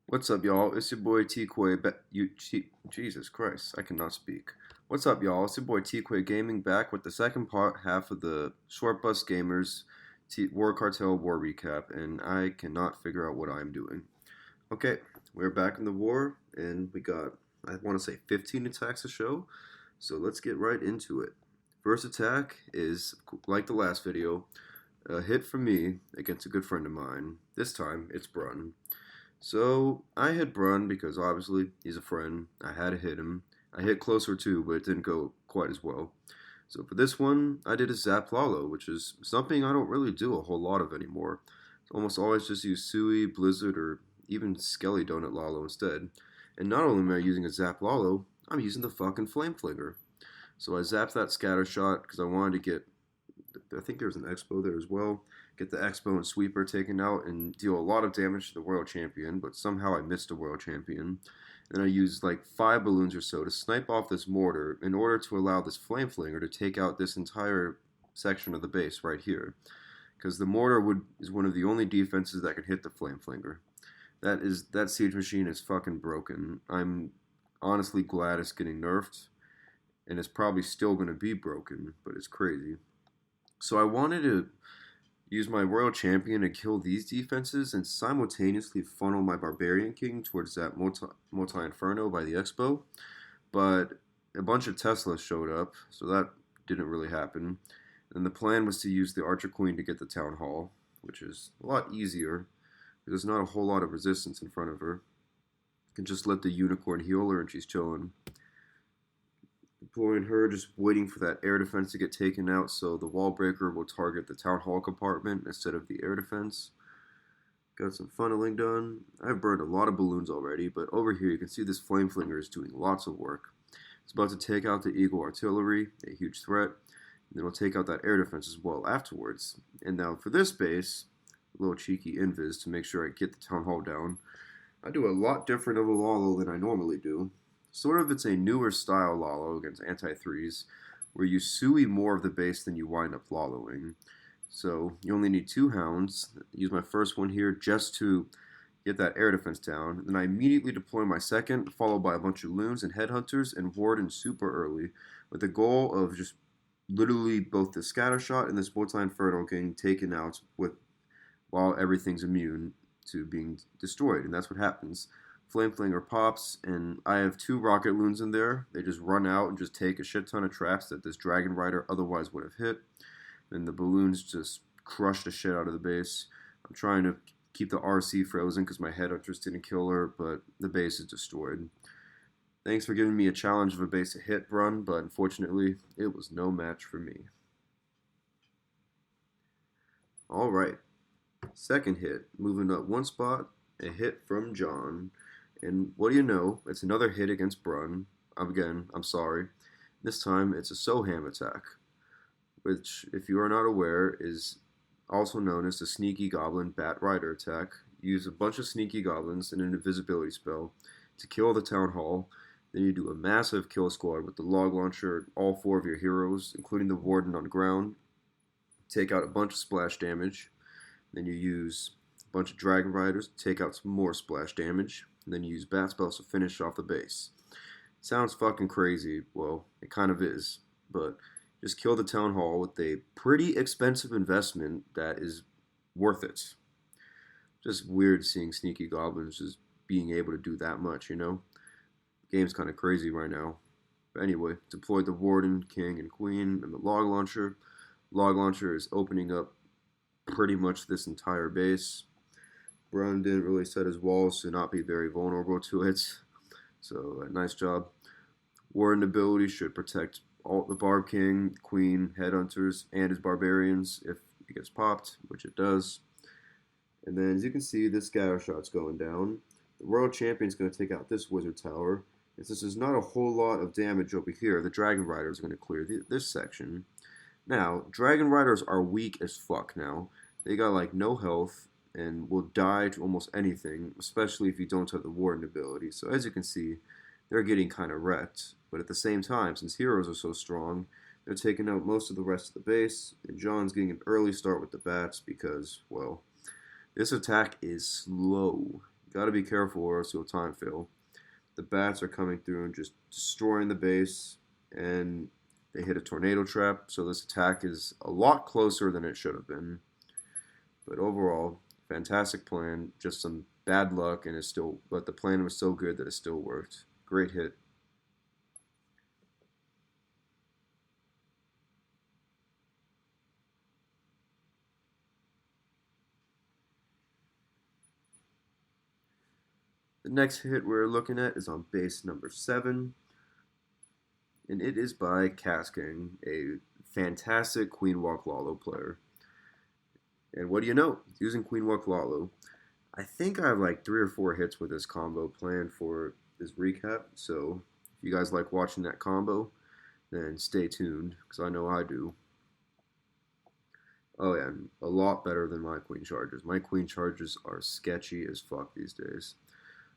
What's up, y'all? It's your boy T-Quay. Jesus Christ, I cannot speak. What's up, y'all? It's your boy T-Quay Gaming back with the second half of the ShortBus Gamers War Cartel War recap, and I cannot figure out what I'm doing. Okay, we're back in the war, and we got, I want to say, 15 attacks to show, so let's get right into it. First attack is, like the last video, a hit from me against a good friend of mine. This time, it's Brun. So I hit Brun because obviously he's a friend. I had to hit him. I hit closer too, but it didn't go quite as well. So for this one, I did a Zap Lalo, which is something I don't really do a whole lot of anymore. Almost always just use Sui, Blizzard, or even Skelly Donut Lalo instead. And not only am I using a Zap Lalo, I'm using the fucking Flame Flinger. So I zapped that scatter shot because I wanted to get, I think there's an Expo there as well, get the Expo and Sweeper taken out and deal a lot of damage to the World Champion, but somehow I missed the World Champion. And I used like 5 balloons or so to snipe off this mortar in order to allow this Flame Flinger to take out this entire section of the base right here. Because the mortar is one of the only defenses that can hit the Flame Flinger. That siege machine is fucking broken. I'm honestly glad it's getting nerfed, and it's probably still going to be broken, but it's crazy. So I wanted to use my Royal Champion to kill these defenses and simultaneously funnel my Barbarian King towards that Multi-Inferno by the Expo. But a bunch of Teslas showed up, so that didn't really happen. And the plan was to use the Archer Queen to get the Town Hall, which is a lot easier. There's not a whole lot of resistance in front of her. You can just let the Unicorn heal her and she's chilling. Deploying her, just waiting for that air defense to get taken out so the wall breaker will target the town hall compartment instead of the air defense. Got some funneling done. I've burned a lot of balloons already, but over here you can see this flame flinger is doing lots of work. It's about to take out the Eagle artillery, a huge threat, and then it'll take out that air defense as well afterwards. And now for this base, a little cheeky invis to make sure I get the town hall down. I do a lot different of a Lalo than I normally do. Sort of, it's a newer style Lalo against anti-3s, where you Sui more of the base than you wind up Laloing. So you only need 2 hounds. Use my first one here just to get that air defense down. Then I immediately deploy my second, followed by a bunch of loons and headhunters and warden super early, with the goal of just literally both the scatter shot and this multi-inferno getting taken out while everything's immune to being destroyed, and that's what happens. Flame Flinger pops, and I have 2 rocket loons in there. They just run out and just take a shit ton of traps that this Dragon Rider otherwise would have hit. Then the balloons just crush the shit out of the base. I'm trying to keep the RC frozen because my headhunters didn't kill her, but the base is destroyed. Thanks for giving me a challenge of a base to hit run, but unfortunately, it was no match for me. Alright, second hit, moving up 1 spot, a hit from John. And what do you know? It's another hit against Brun. Again, I'm sorry. This time it's a Soham attack, which, if you are not aware, is also known as the Sneaky Goblin Bat Rider attack. You use a bunch of Sneaky Goblins and an invisibility spell to kill the Town Hall. Then you do a massive kill squad with the Log Launcher, all 4 of your heroes, including the Warden on the ground. Take out a bunch of splash damage. Then you use a bunch of Dragon Riders to take out some more splash damage. And then you use bat spells to finish off the base. Sounds fucking crazy. Well, it kind of is. But just kill the town hall with a pretty expensive investment that is worth it. Just weird seeing sneaky goblins just being able to do that much, you know? The game's kind of crazy right now. But anyway, deployed the warden, king, and queen, and the log launcher. Log launcher is opening up pretty much this entire base. Brun didn't really set his walls to not be very vulnerable to it, so nice job. Warden ability should protect all the Barb King, Queen, Headhunters, and his Barbarians if he gets popped, which it does. And then, as you can see, this scatter shot's going down. The Royal Champion's going to take out this Wizard Tower. And since there's not a whole lot of damage over here, the Dragon Riders are going to clear this section. Now, Dragon Riders are weak as fuck now. They got like no health and will die to almost anything, especially if you don't have the Warden ability. So as you can see, they're getting kind of wrecked. But at the same time, since heroes are so strong, they're taking out most of the rest of the base, and John's getting an early start with the bats because, well, this attack is slow. Got to be careful or else you'll time fail. The bats are coming through and just destroying the base, and they hit a tornado trap, so this attack is a lot closer than it should have been. But overall, fantastic plan, just some bad luck, and but the plan was so good that it still worked. Great hit. The next hit we're looking at is on base number 7, and it is by Casking, a fantastic Queen Walk Lalo player. And what do you know? Using Queen Walk Lalo, I think I have like 3 or 4 hits with this combo planned for this recap. So if you guys like watching that combo, then stay tuned because I know I do. Oh yeah, and a lot better than my queen charges. My queen charges are sketchy as fuck these days.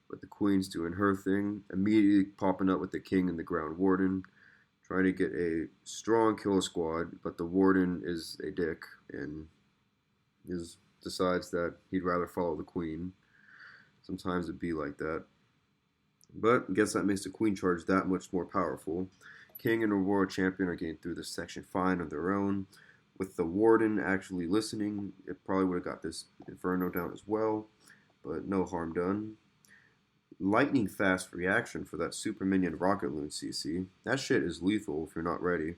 But the queen's doing her thing, immediately popping up with the king and the ground warden, trying to get a strong kill squad, but the warden is a dick and decides that he'd rather follow the queen. Sometimes it'd be like that. But I guess that makes the queen charge that much more powerful. King and Aurora Champion are getting through this section fine on their own. With the warden actually listening, it probably would have got this Inferno down as well, but no harm done. Lightning fast reaction for that super minion rocket loon CC. That shit is lethal if you're not ready.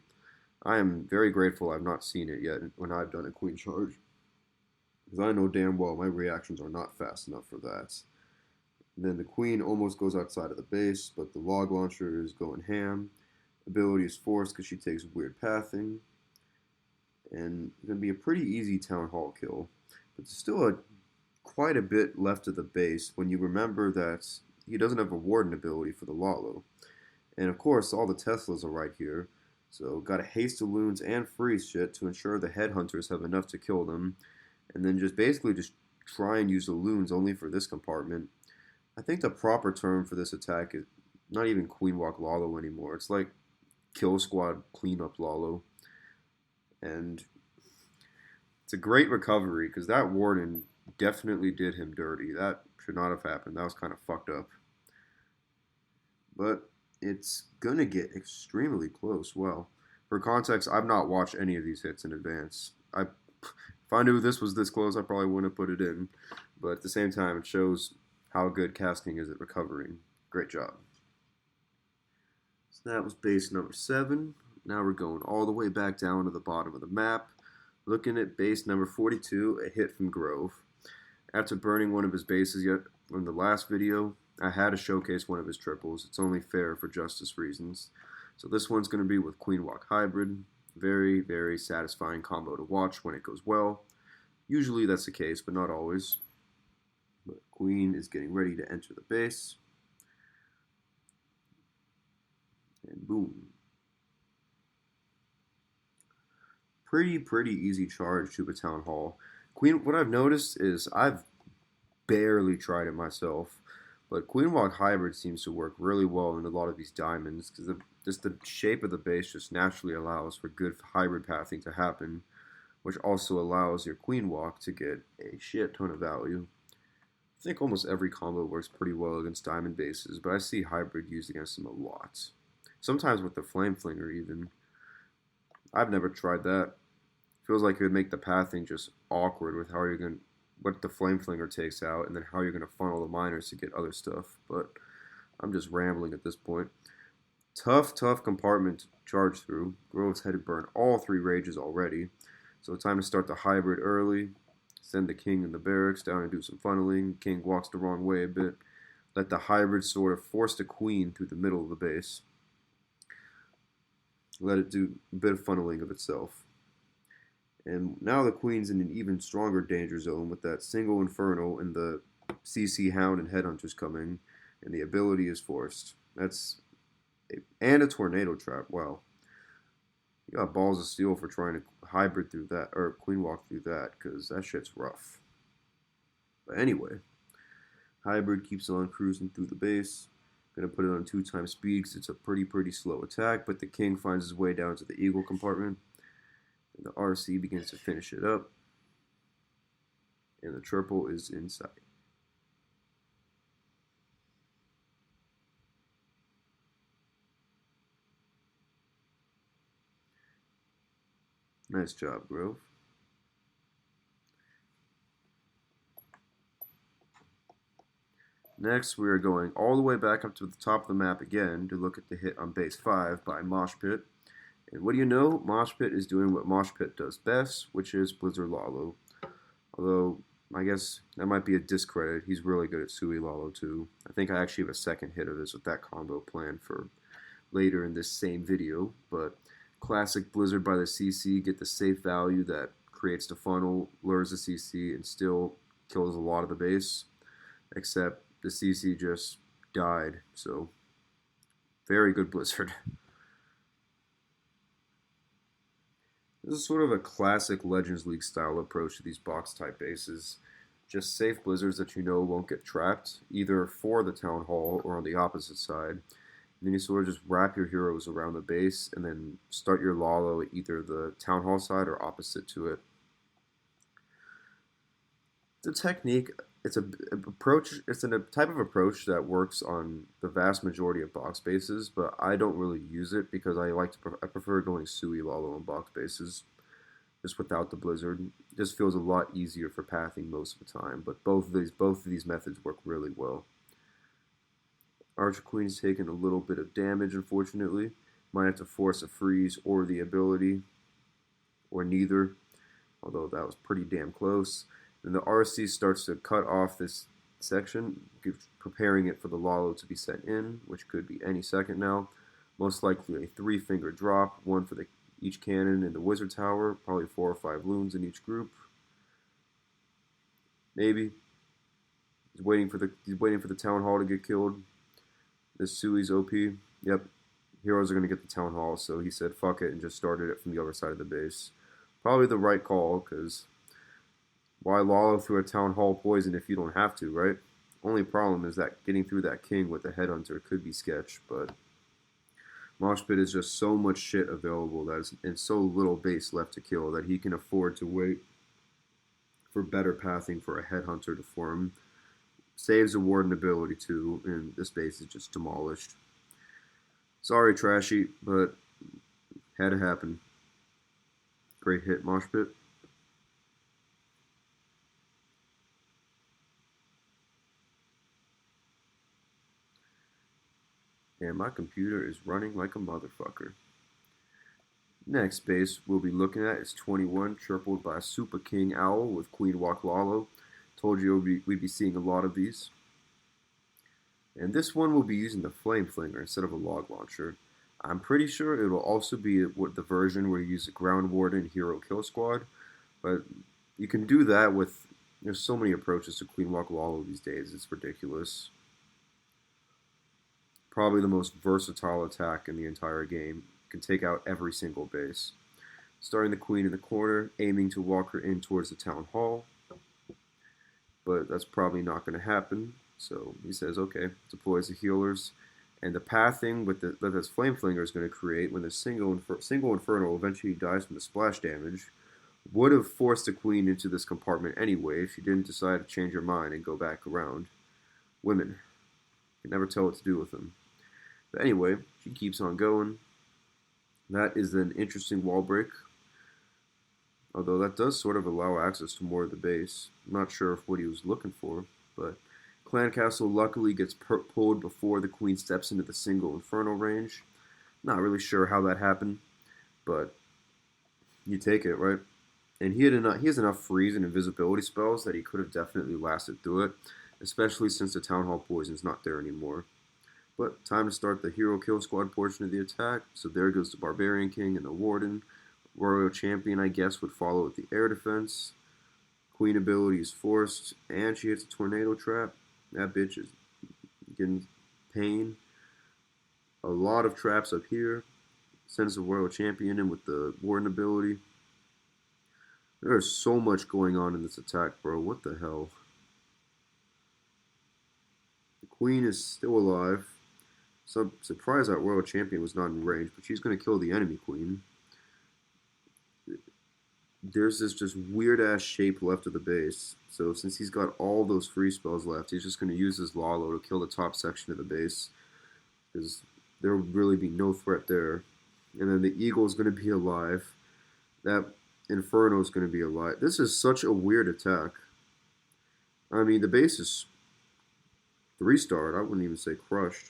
I am very grateful I've not seen it yet when I've done a queen charge, because I know damn well my reactions are not fast enough for that. And then the queen almost goes outside of the base, but the log launcher is going ham. Ability is forced because she takes weird pathing. And it's going to be a pretty easy town hall kill. But there's still quite a bit left of the base when you remember that he doesn't have a warden ability for the Lalo. And of course, all the Teslas are right here. So gotta haste the loons and freeze shit to ensure the headhunters have enough to kill them. And then just basically just try and use the loons only for this compartment. I think the proper term for this attack is not even Queen Walk Lalo anymore. It's like Kill Squad Cleanup Lalo. And it's a great recovery because that warden definitely did him dirty. That should not have happened. That was kind of fucked up. But it's going to get extremely close. Well, for context, I've not watched any of these hits in advance. If I knew this was this close, I probably wouldn't have put it in. But at the same time, it shows how good Casking is at recovering. Great job. So that was base number 7. Now we're going all the way back down to the bottom of the map. Looking at base number 42, a hit from Grove. After burning one of his bases yet in the last video, I had to showcase one of his triples. It's only fair for justice reasons. So this one's going to be with Queen Walk Hybrid. Very, very satisfying combo to watch when it goes well. Usually that's the case, but not always. But Queen is getting ready to enter the base. And boom. Pretty easy charge to a town hall. Queen, what I've noticed is I've barely tried it myself, but Queen Walk Hybrid seems to work really well in a lot of these diamonds because just the shape of the base just naturally allows for good hybrid pathing to happen, which also allows your Queen Walk to get a shit ton of value. I think almost every combo works pretty well against diamond bases, but I see hybrid used against them a lot. Sometimes with the Flame Flinger even. I've never tried that. Feels like it would make the pathing just awkward with how you're going to, what the Flame Flinger takes out, and then how you're going to funnel the miners to get other stuff. But I'm just rambling at this point. Tough compartment to charge through. Grove's had to burn all 3 rages already. So time to start the hybrid early. Send the king and the barracks down and do some funneling. King walks the wrong way a bit. Let the hybrid sort of force the queen through the middle of the base. Let it do a bit of funneling of itself. And now the queen's in an even stronger danger zone with that single Inferno and the CC Hound and Headhunters coming, and the ability is forced. And a Tornado Trap. Wow. You got balls of steel for trying to hybrid through that, or Queen Walk through that, because that shit's rough. But anyway, hybrid keeps on cruising through the base. Gonna put it on 2x speed because it's a pretty slow attack, but the king finds his way down to the eagle compartment. And the RC begins to finish it up. And the triple is in sight. Nice job, Grove. Next, we are going all the way back up to the top of the map again to look at the hit on base 5 by Mosh Pit. And what do you know? Mosh Pit is doing what Mosh Pit does best, which is Blizzard Lalo. Although, I guess that might be a discredit. He's really good at Sui Lalo too. I think I actually have a second hit of this with that combo planned for later in this same video. But classic Blizzard by the CC, get the safe value that creates the funnel, lures the CC, and still kills a lot of the base. Except the CC just died. So, very good Blizzard. This is sort of a classic Legends League style approach to these box type bases. Just safe blizzards that you know won't get trapped, either for the Town Hall or on the opposite side. And then you sort of just wrap your heroes around the base and then start your Lalo at either the Town Hall side or opposite to it. The technique, it's a type of approach that works on the vast majority of box bases, but I don't really use it because I prefer going Sui Lalo on box bases, just without the blizzard. It just feels a lot easier for pathing most of the time. But both of these methods work really well. Archer Queen's taking a little bit of damage, unfortunately. Might have to force a freeze or the ability, or neither. Although that was pretty damn close. And the RC starts to cut off this section, preparing it for the Lalo to be sent in, which could be any second now. Most likely a 3-finger drop, one for each cannon in the Wizard Tower, probably 4 or 5 loons in each group. Maybe. He's waiting for the Town Hall to get killed. This Sui's OP. Yep. Heroes are going to get the Town Hall, so he said fuck it and just started it from the other side of the base. Probably the right call, because why Lalo through a Town Hall poison if you don't have to, right? Only problem is that getting through that king with the Headhunter could be sketch, but Mosh Pit is just so much shit available and so little base left to kill that he can afford to wait for better pathing for a Headhunter to form. Saves a Warden ability too, and this base is just demolished. Sorry, Trashy, but had to happen. Great hit, Mosh Pit. And my computer is running like a motherfucker. Next base we'll be looking at is 21, tripled by Super King Owl with Queen Walk Lalo. Told you we'd be seeing a lot of these. And this one will be using the Flame Flinger instead of a Log Launcher. I'm pretty sure it will also be the version where you use a Ground Warden Hero Kill Squad. But you can do that with, there's so many approaches to Queen Walk Lalo these days, it's ridiculous. Probably the most versatile attack in the entire game. Can take out every single base. Starting the Queen in the corner, aiming to walk her in towards the Town Hall. But that's probably not going to happen. So he says, okay, deploys the healers. And the pathing that this Flame Flinger is going to create when the single Inferno eventually dies from the splash damage would have forced the Queen into this compartment anyway if she didn't decide to change her mind and go back around. Women. You can never tell what to do with them. But anyway, she keeps on going. That is an interesting wall break. Although that does sort of allow access to more of the base. I'm not sure if what he was looking for, but Clan Castle luckily gets pulled before the Queen steps into the single Inferno range. Not really sure how that happened, but you take it, right? And he has enough freeze and invisibility spells that he could have definitely lasted through it, especially since the Town Hall poison's not there anymore. But time to start the Hero Kill Squad portion of the attack. So there goes the Barbarian King and the Warden. Royal Champion, I guess, would follow with the air defense. Queen ability is forced, and she hits a Tornado Trap. That bitch is getting pain. A lot of traps up here. Sends the Royal Champion in with the Warden ability. There is so much going on in this attack, bro. What the hell? The Queen is still alive. So I'm surprised that Royal Champion was not in range, but she's going to kill the enemy Queen. There's this just weird-ass shape left of the base. So since he's got all those free spells left, he's just going to use his Lalo to kill the top section of the base. Because there will really be no threat there. And then the Eagle is going to be alive. That Inferno is going to be a lot. This is such a weird attack. I mean, the base is 3-starred. I wouldn't even say crushed.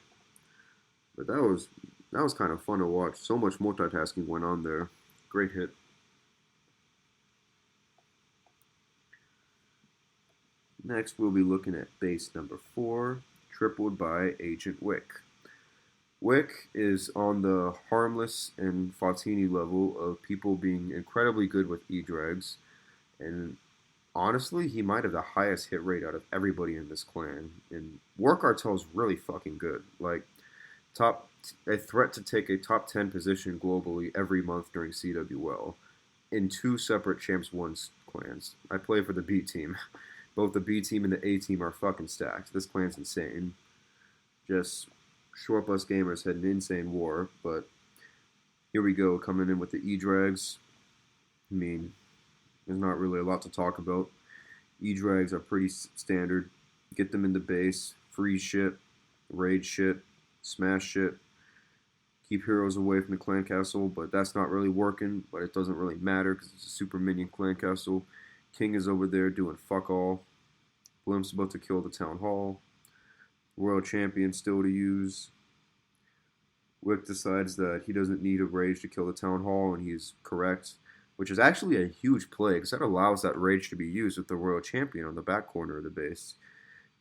But that was kind of fun to watch. So much multitasking went on there. Great hit. Next, we'll be looking at base number 4, tripled by Agent Wick. Wick is on the harmless and Fautini level of people being incredibly good with E-Drags, and honestly, he might have the highest hit rate out of everybody in this clan. And War Cartel is really fucking good. Like, a threat to take a top 10 position globally every month during CWL in 2 separate Champs 1 clans. I play for the B team. Both the B team and the A team are fucking stacked. This clan's insane. Just ShortBus Gamers had an insane war, but here we go, coming in with the E-Drags. I mean, there's not really a lot to talk about. E-Drags are pretty standard. Get them in the base, freeze shit, raid shit, smash shit, keep heroes away from the clan castle, but that's not really working, but it doesn't really matter because it's a super minion clan castle. King is over there doing fuck all. Blimp's about to kill the town hall. Royal Champion still to use. Wick decides that he doesn't need a rage to kill the town hall, and he's correct, which is actually a huge play because that allows that rage to be used with the Royal Champion on the back corner of the base.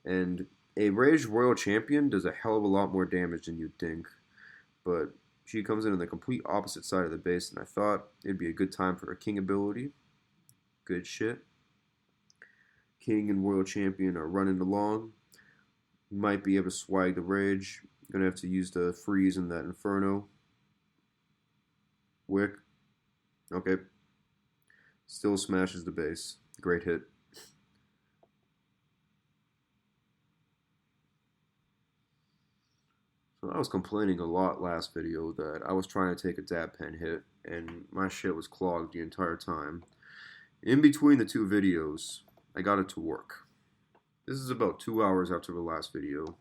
And a raged Royal Champion does a hell of a lot more damage than you'd think, but she comes in on the complete opposite side of the base, and I thought it'd be a good time for her King ability. Good shit. King and Royal Champion are running along. Might be able to swag the rage. Gonna have to use the freeze in that Inferno. Wick. Okay. Still smashes the base. Great hit. So I was complaining a lot last video that I was trying to take a dab pen hit and my shit was clogged the entire time. In between the 2 videos, I got it to work. This is about 2 hours after the last video,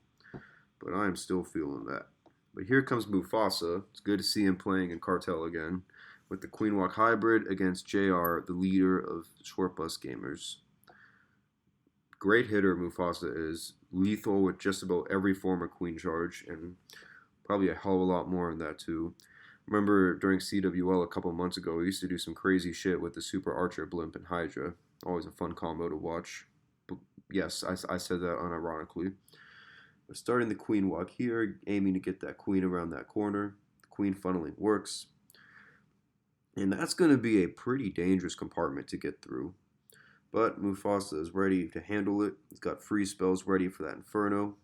but I am still feeling that. But here comes Mufasa. It's good to see him playing in Cartel again, with the Queen Walk Hybrid against JR, the leader of ShortBus Gamers. Great hitter Mufasa is, lethal with just about every form of Queen Charge, and probably a hell of a lot more in that too. Remember during CWL a couple months ago, we used to do some crazy shit with the Super Archer, Blimp, and Hydra. Always a fun combo to watch. But yes, I said that unironically. We're starting the Queen Walk here, aiming to get that Queen around that corner. The Queen funneling works. And that's going to be a pretty dangerous compartment to get through. But Mufasa is ready to handle it. He's got freeze spells ready for that Inferno.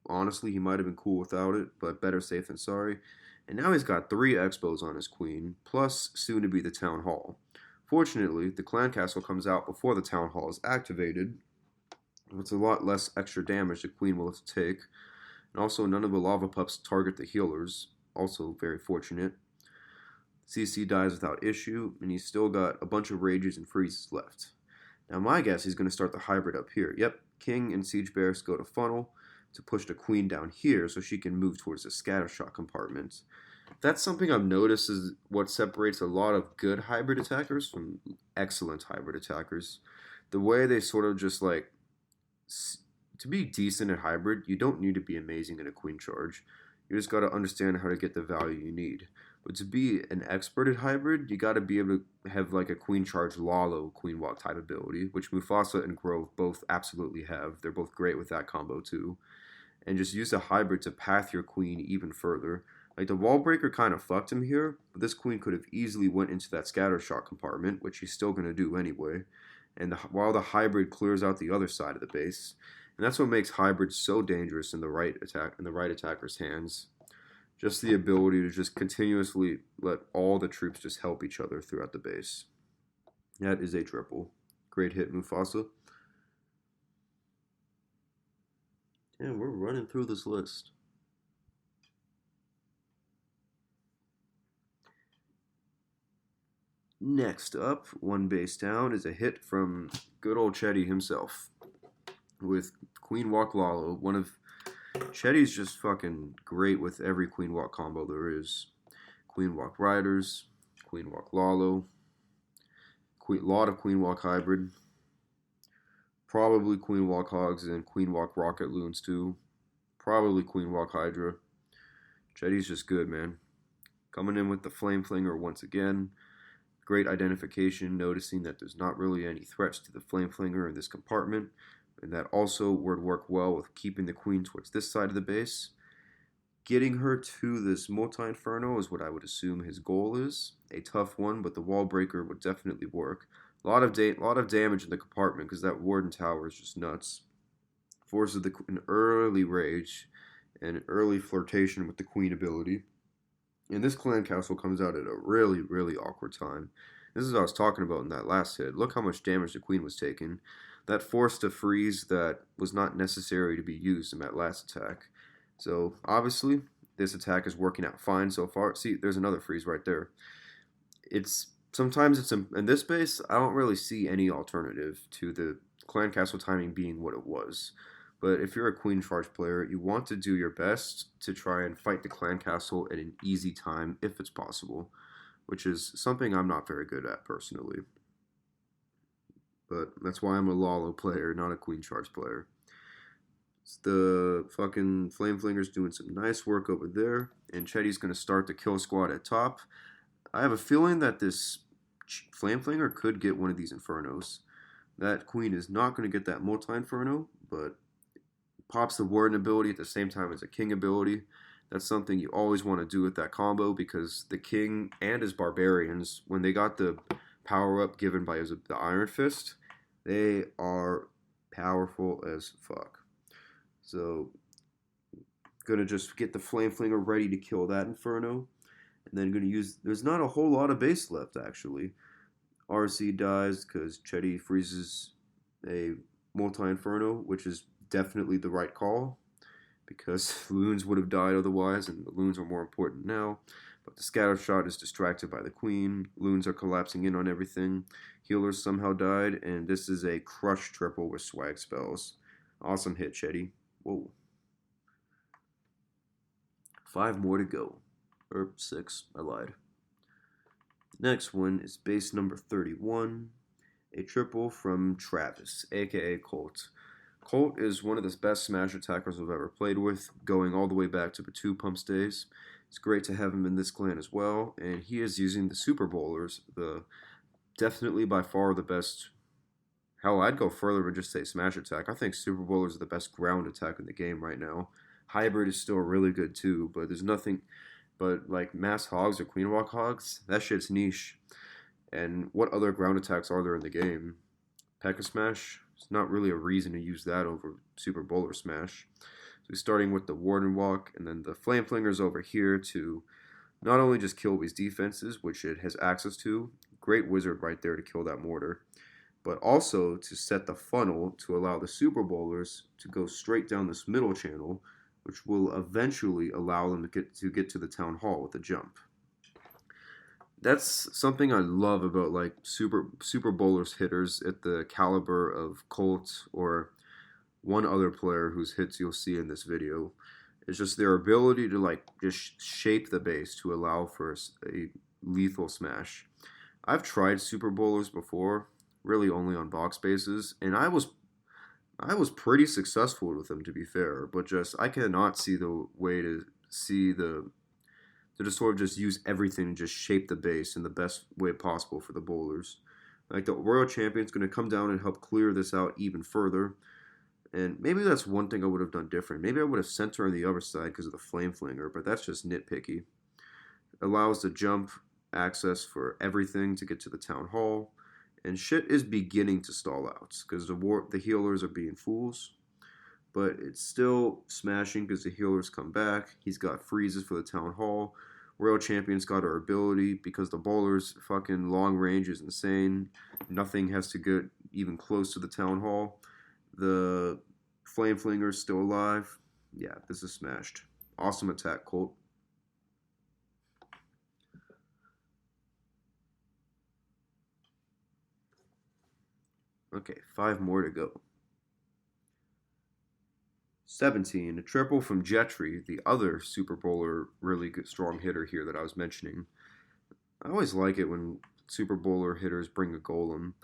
Honestly, he might have been cool without it, but better safe than sorry. And now he's got 3 Expos on his Queen, plus soon to be the Town Hall. Fortunately, the Clan Castle comes out before the Town Hall is activated. It's a lot less extra damage the Queen will have to take. And also, none of the Lava Pups target the healers. Also very fortunate. CC dies without issue, and he's still got a bunch of rages and freezes left. Now my guess he's going to start the hybrid up here. Yep, King and Siege Bears go to funnel to push the Queen down here so she can move towards the scattershot compartment. That's something I've noticed is what separates a lot of good hybrid attackers from excellent hybrid attackers. The way they sort of just like, to be decent at hybrid, you don't need to be amazing in a Queen Charge. You just got to understand how to get the value you need. But to be an expert at hybrid, you got to be able to have like a Queen Charge Lalo Queen Walk type ability, which Mufasa and Grove both absolutely have. They're both great with that combo too. And just use the hybrid to path your Queen even further. Like the Wall Breaker kind of fucked him here, but this Queen could have easily went into that scattershot compartment, which he's still going to do anyway. And while the hybrid clears out the other side of the base. And that's what makes hybrid so dangerous in the right attacker's hands. Just the ability to just continuously let all the troops just help each other throughout the base. That is a triple. Great hit, Mufasa. And we're running through this list. Next up, 1 base down, is a hit from good old Chetty himself. With Queen Walk Lalo, one of Chetty's just fucking great with every Queen Walk combo there is. Queen Walk Riders, Queen Walk Lalo. Lot of Queen Walk Hybrid. Probably Queen Walk Hogs and Queen Walk Rocket Loons too. Probably Queen Walk Hydra. Jetty's just good, man. Coming in with the Flame Flinger once again. Great identification, noticing that there's not really any threats to the Flame Flinger in this compartment. And that also would work well with keeping the Queen towards this side of the base. Getting her to this Multi-Inferno is what I would assume his goal is. A tough one, but the Wall Breaker would definitely work. A lot of damage in the compartment because that Warden Tower is just nuts. Forces an early rage and early flirtation with the Queen ability. And this clan castle comes out at a really, really awkward time. This is what I was talking about in that last hit. Look how much damage the Queen was taking. That forced a freeze that was not necessary to be used in that last attack. So, obviously, this attack is working out fine so far. See, there's another freeze right there. Sometimes in this base, I don't really see any alternative to the clan castle timing being what it was. But if you're a Queen Charge player, you want to do your best to try and fight the clan castle at an easy time if it's possible, which is something I'm not very good at personally. But that's why I'm a Lalo player, not a Queen Charge player. The fucking Flame Flinger's doing some nice work over there, and Chetty's going to start the kill squad at top. I have a feeling that this Flame Flinger could get one of these Infernos. That Queen is not going to get that Multi-Inferno, but pops the Warden ability at the same time as a King ability. That's something you always want to do with that combo, because the King and his Barbarians, when they got the power-up given by the Iron Fist, they are powerful as fuck. So, gonna just get the Flame Flinger ready to kill that Inferno. And then gonna use, there's not a whole lot of base left actually. RC dies because Chetty freezes a Multi-Inferno, which is definitely the right call, because Loons would have died otherwise, and the Loons are more important now. But the Scatter Shot is distracted by the Queen. Loons are collapsing in on everything. Healers somehow died, and this is a Crush triple with swag spells. Awesome hit, Chetty. Whoa. 5 more to go. Or 6, I lied. Next one is base number 31. A triple from Travis, aka Colt. Colt is one of the best Smash attackers I've ever played with, going all the way back to the 2 Pumps days. It's great to have him in this clan as well, and he is using the Super Bowlers, definitely by far the best. Hell, I'd go further and just say Smash attack. I think Super Bowlers are the best ground attack in the game right now. Hybrid is still really good too, but there's nothing but like Mass Hogs or Queen Walk Hogs. That shit's niche. And what other ground attacks are there in the game? P.E.K.K.A. Smash? It's not really a reason to use that over Super Bowler Smash. So we're starting with the Warden Walk, and then the Flame Flinger's over here to not only just kill these defenses, which it has access to, great wizard right there to kill that mortar, but also to set the funnel to allow the Super Bowlers to go straight down this middle channel, which will eventually allow them to get to the Town Hall with a jump. That's something I love about like Super Bowlers hitters at the caliber of Colt or one other player whose hits you'll see in this video. It's just their ability to like just shape the base to allow for a lethal smash. I've tried Super Bowlers before, really only on box bases, and I was pretty successful with them, to be fair, but just I cannot see the way to just sort of just use everything and just shape the base in the best way possible for the bowlers. Like the Royal Champion's going to come down and help clear this out even further. And maybe that's one thing I would have done different. Maybe I would have sent her on the other side because of the Flame Flinger, but that's just nitpicky. Allows the jump access for everything to get to the Town Hall. And shit is beginning to stall out because the healers are being fools. But it's still smashing because the healers come back. He's got freezes for the Town Hall. Royal Champion's got her ability because the bowler's fucking long range is insane. Nothing has to get even close to the Town Hall. The Flame Flinger's still alive. Yeah, this is smashed. Awesome attack, Colt. Okay, 5 more to go. 17, a triple from Jetri, the other Super Bowler really good strong hitter here that I was mentioning. I always like it when Super Bowler hitters bring a golem.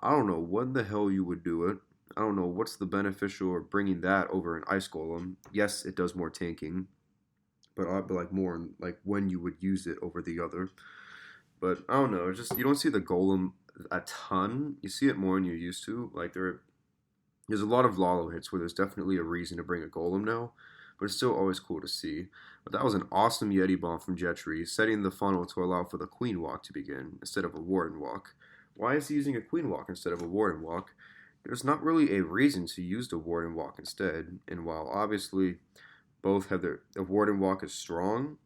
I don't know when the hell you would do it. I don't know what's the beneficial of bringing that over an ice golem. Yes, it does more tanking, but I'd be like more like when you would use it over the other. But I don't know. It's just you don't see the golem a ton. You see it more than you're used to. Like there's a lot of Lalo hits where there's definitely a reason to bring a golem now, but it's still always cool to see. But that was an awesome Yeti bomb from Jetri, setting the funnel to allow for the Queen Walk to begin instead of a Warden Walk. Why is he using a Queen Walk instead of a Warden Walk? There's not really a reason to use the Warden Walk instead, and while obviously both have the Warden Walk is strong,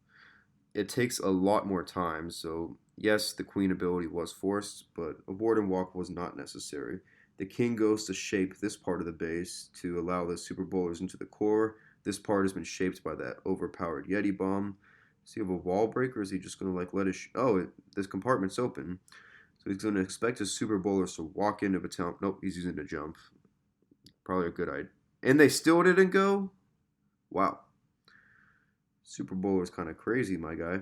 it takes a lot more time, so yes, the Queen ability was forced, but a Warden Walk was not necessary. The King goes to shape this part of the base to allow the Super Bowlers into the core. This part has been shaped by that overpowered Yeti bomb. Does he have a wall break, or is he just going to like let it... this compartment's open. So he's going to expect his Super Bowlers to walk into the town. Nope, he's using a jump. Probably a good idea. And they still didn't go? Wow. Super Bowler is kind of crazy, my guy.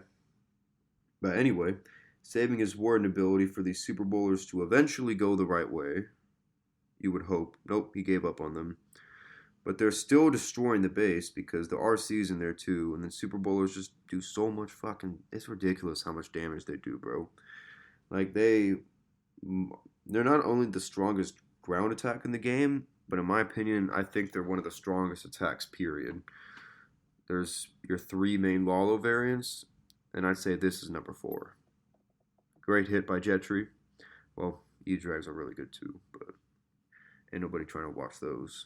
But anyway, saving his Warden ability for these Super Bowlers to eventually go the right way. You would hope. Nope, he gave up on them. But they're still destroying the base because the RC's in there too. And then Super Bowlers just do so much fucking... It's ridiculous how much damage they do, bro. Like, they're not only the strongest ground attack in the game, but in my opinion, I think they're one of the strongest attacks, period. There's your 3 main Lalo variants, and I'd say this is number 4. Great hit by Jetri. Well, E-Drags are really good too, but ain't nobody trying to watch those.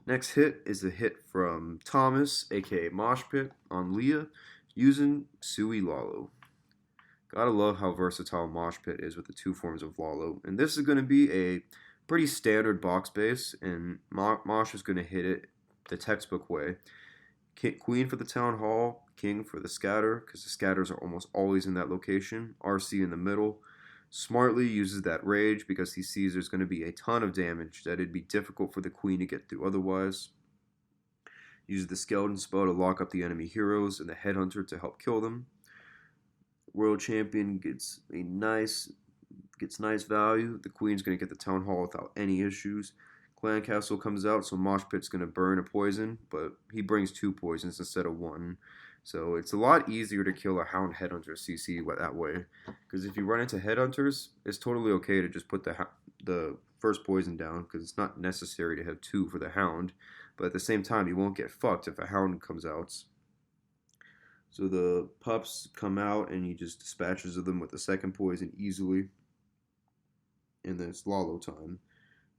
Next hit is a hit from Thomas, aka Mosh Pit, on Leah, using Sui Lalo. Gotta love how versatile Mosh Pit is with the 2 forms of Lalo. And this is going to be a pretty standard box base, and Mosh is going to hit it the textbook way. Queen for the Town Hall, King for the Scatter, because the Scatters are almost always in that location. RC in the middle. Smartly uses that Rage because he sees there's going to be a ton of damage that it'd be difficult for the Queen to get through otherwise. Uses the Skeleton spell to lock up the enemy heroes and the Headhunter to help kill them. World Champion gets nice value. The Queen's going to get the Town Hall without any issues. Clan Castle comes out, so Mosh Pit's going to burn a poison, but he brings 2 poisons instead of 1. So it's a lot easier to kill a Hound Headhunter CC that way. Because if you run into Headhunters, it's totally okay to just put the first poison down, because it's not necessary to have 2 for the Hound. But at the same time, you won't get fucked if a Hound comes out. So the pups come out, and he just dispatches of them with the second poison easily. And then it's Lalo time.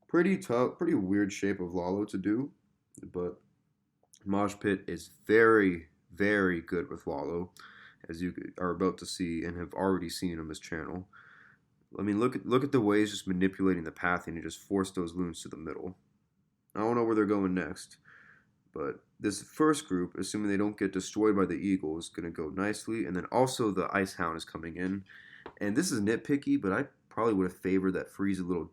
Pretty tough, pretty weird shape of Lalo to do, but Mosh Pit is very, very good with Lalo, as you are about to see and have already seen on this channel. I mean, look at the way he's just manipulating the pathing and just force those loons to the middle. I don't know where they're going next, but this first group, assuming they don't get destroyed by the Eagle, is going to go nicely, and then also the Ice Hound is coming in. And this is nitpicky, but I probably would have favored that freeze a little.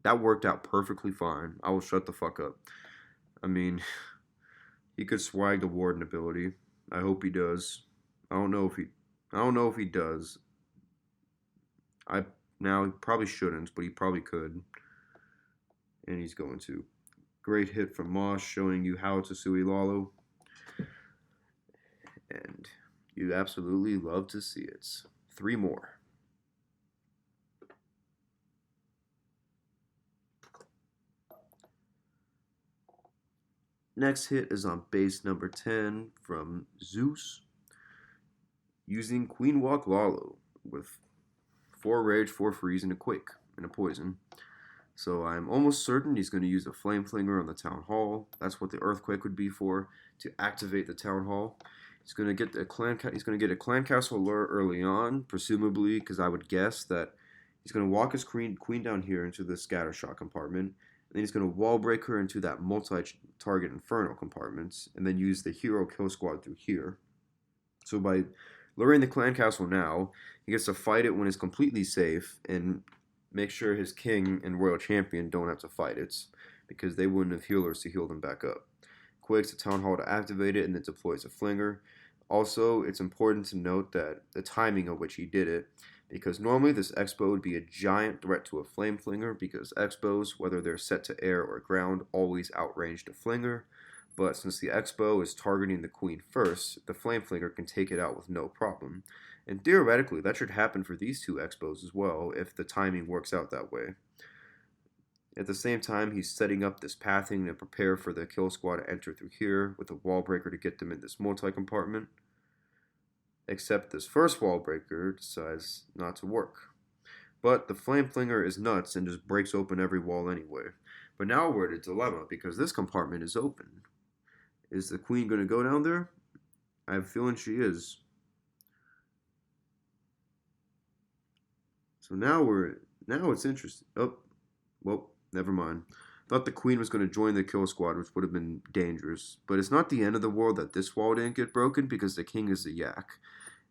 That worked out perfectly fine. I will shut the fuck up. I mean, he could swag the Warden ability. I hope he does. I don't know if he does. Now he probably shouldn't, but he probably could. And he's going to. Great hit from Mosh, showing you how to Sui Lalo. And you absolutely love to see it. 3 more. Next hit is on base number 10 from Zeus, using Queen Walk Lalo with 4 Rage, 4 Freeze, and a Quake, and a Poison. So I'm almost certain he's going to use a Flame Flinger on the Town Hall. That's what the Earthquake would be for, to activate the Town Hall. He's going to get a Clan Castle alert early on, presumably, because I would guess that he's going to walk his Queen down here into the Scatter Shot compartment. Then he's going to wall break her into that multi-target Inferno compartments, and then use the Hero Kill Squad through here. So by luring the Clan Castle now, he gets to fight it when it's completely safe, and make sure his King and Royal Champion don't have to fight it, because they wouldn't have healers to heal them back up. Quakes the Town Hall to activate it, and then deploys a Flinger. Also, it's important to note that the timing of which he did it, because normally this X-bow would be a giant threat to a flame flinger because X-bows, whether they're set to air or ground, always outrange the flinger. But since the X-bow is targeting the queen first, the flame flinger can take it out with no problem. And theoretically, that should happen for these two X-bows as well, if the timing works out that way. At the same time, he's setting up this pathing to prepare for the kill squad to enter through here with a wall breaker to get them in this multi-compartment. Except this first wall breaker decides not to work. But the flame flinger is nuts and just breaks open every wall anyway. But now we're at a dilemma because this compartment is open. Is the queen going to go down there? I have a feeling she is. So now it's interesting. Oh, well, never mind. Thought the queen was going to join the kill squad, which would have been dangerous. But it's not the end of the world that this wall didn't get broken because the king is a yak.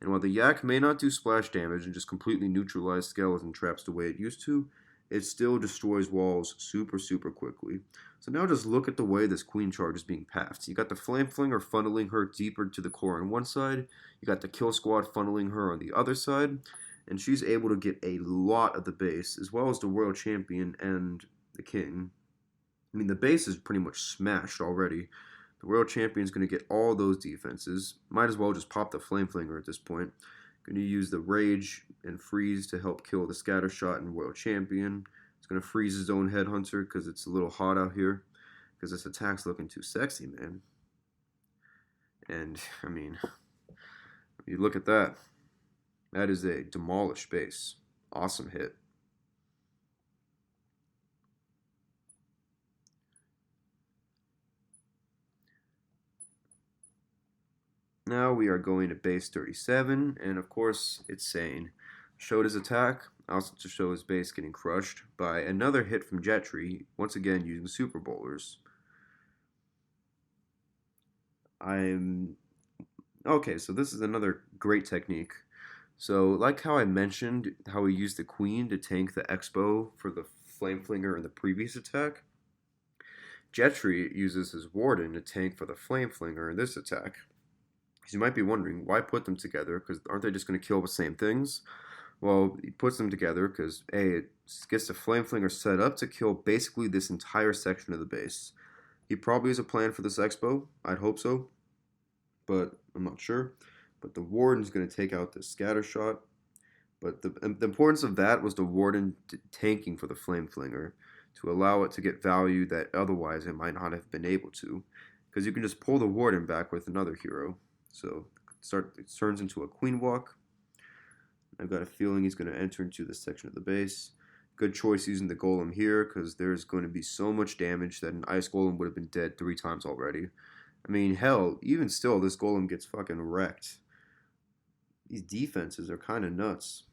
And while the yak may not do splash damage and just completely neutralize skeleton traps the way it used to, it still destroys walls super quickly. So now just look at the way this queen charge is being pathed. You got the flame flinger funneling her deeper to the core on one side. You got the kill squad funneling her on the other side. And she's able to get a lot of the base, as well as the world champion and the king. I mean, the base is pretty much smashed already. The world champion is going to get all those defenses. Might as well just pop the flame flinger at this point. Going to use the rage and freeze to help kill the scatter shot and world champion. It's going to freeze his own headhunter because it's a little hot out here. Because this attack's looking too sexy, man. And, I mean, you look at that. That is a demolished base. Awesome hit. Now we are going to base 37, and of course it's sane. Showed his attack, also to show his base getting crushed by another hit from Jetri, once again using super bowlers. Okay, so this is another great technique. So, like how I mentioned how he used the queen to tank the X-bow for the flame flinger in the previous attack, Jetri uses his warden to tank for the flame flinger in this attack. You might be wondering, why put them together? Because aren't they just going to kill the same things? Well, he puts them together because, A, it gets the flame flinger set up to kill basically this entire section of the base. He probably has a plan for this X-bow. I'd hope so. But I'm not sure. But the warden's going to take out this scatter shot. But the importance of that was the warden tanking for the flame flinger to allow it to get value that otherwise it might not have been able to. Because you can just pull the warden back with another hero. So it turns into a queen walk. I've got a feeling he's going to enter into this section of the base. Good choice using the golem here because there's going to be so much damage that an ice golem would have been dead 3 times already. I mean, hell, even still, this golem gets fucking wrecked. These defenses are kind of nuts.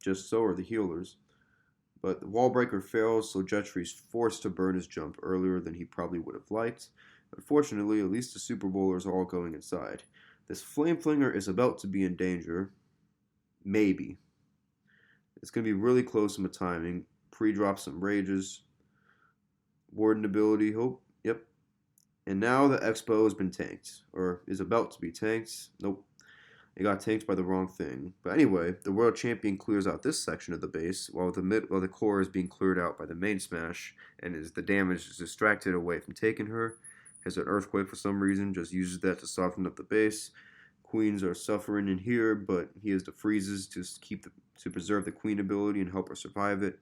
Just so are the healers. But the wall breaker fails, so Jetri's forced to burn his jump earlier than he probably would have liked. Unfortunately, at least the super bowlers are all going inside. This flame flinger is about to be in danger. Maybe. It's going to be really close in the timing. Pre-drop some rages. Warden ability, hope. Yep. And now the X-bow has been tanked. Or is about to be tanked. Nope. It got tanked by the wrong thing. But anyway, the world champion clears out this section of the base, while the core is being cleared out by the main smash, and the damage is distracted away from taking her. Has an earthquake for some reason, just uses that to soften up the base. Queens are suffering in here, but he has the freezes to preserve the queen ability and help her survive it.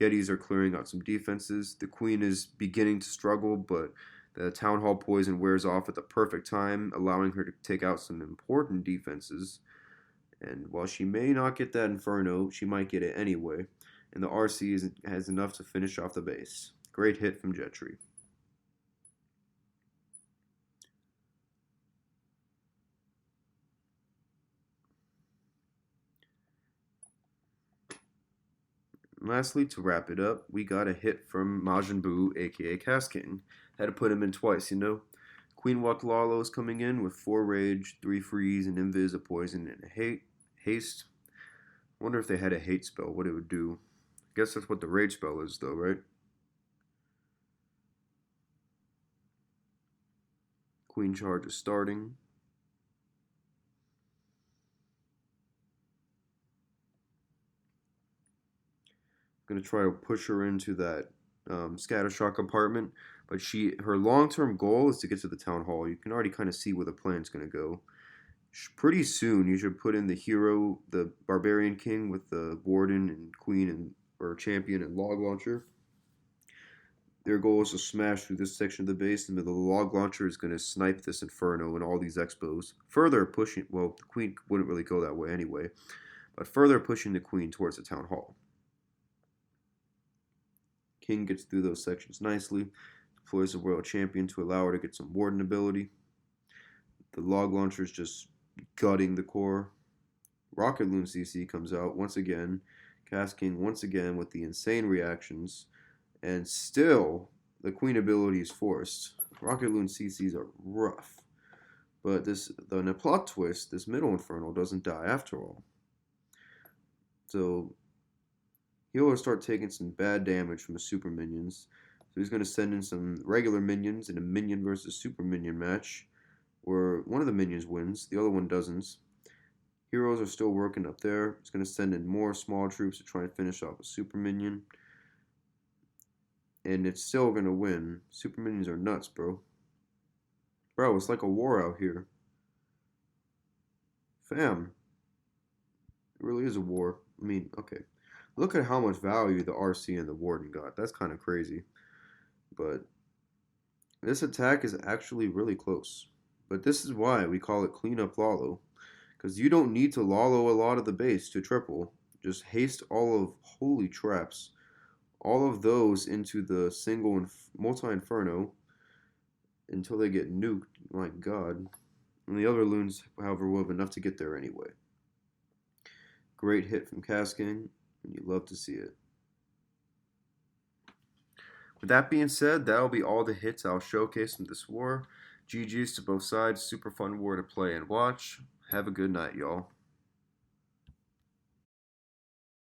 Yetis are clearing out some defenses. The queen is beginning to struggle, but the town hall poison wears off at the perfect time, allowing her to take out some important defenses. And while she may not get that inferno, she might get it anyway. And the RC has enough to finish off the base. Great hit from Jetri. Lastly, to wrap it up, we got a hit from Majin Buu, aka Cast King. Had to put him in twice, you know. Queen Walk Lalo is coming in with 4 rage, 3 freeze, an invis, a poison, and a haste. Wonder if they had a hate spell, what it would do. I guess that's what the rage spell is, though, right? Queen charge is starting. Going to try to push her into that scattershot compartment. But her long-term goal is to get to the town hall. You can already kind of see where the plan's going to go. Pretty soon, you should put in the hero, the barbarian king with the warden and queen and or champion and log launcher. Their goal is to smash through this section of the base, and the log launcher is going to snipe this inferno and all these expos. Further pushing, well, the queen wouldn't really go that way anyway, but further pushing the queen towards the town hall. King gets through those sections nicely, deploys the royal champion to allow her to get some warden ability. The log launcher is just gutting the core. Rocket Loon CC comes out once again, casting once again with the insane reactions, and still the queen ability is forced. Rocket Loon CCs are rough, but in a plot twist, this middle inferno doesn't die after all. So he'll start taking some bad damage from the super minions. So he's going to send in some regular minions in a minion versus super minion match, where one of the minions wins, the other one doesn't. Heroes are still working up there. He's going to send in more small troops to try and finish off a super minion. And it's still going to win. Super minions are nuts, bro. Bro, it's like a war out here. Fam. It really is a war. I mean, okay. Look at how much value the RC and the Warden got. That's kind of crazy. But this attack is actually really close. But this is why we call it cleanup Lalo. Because you don't need to Lalo a lot of the base to triple. Just haste all of holy traps. All of those into the single and multi-inferno until they get nuked. My god. And the other loons, however, will have enough to get there anyway. Great hit from Casking. And you love to see it. With that being said, that'll be all the hits I'll showcase in this war. GG's to both sides. Super fun war to play and watch. Have a good night, y'all.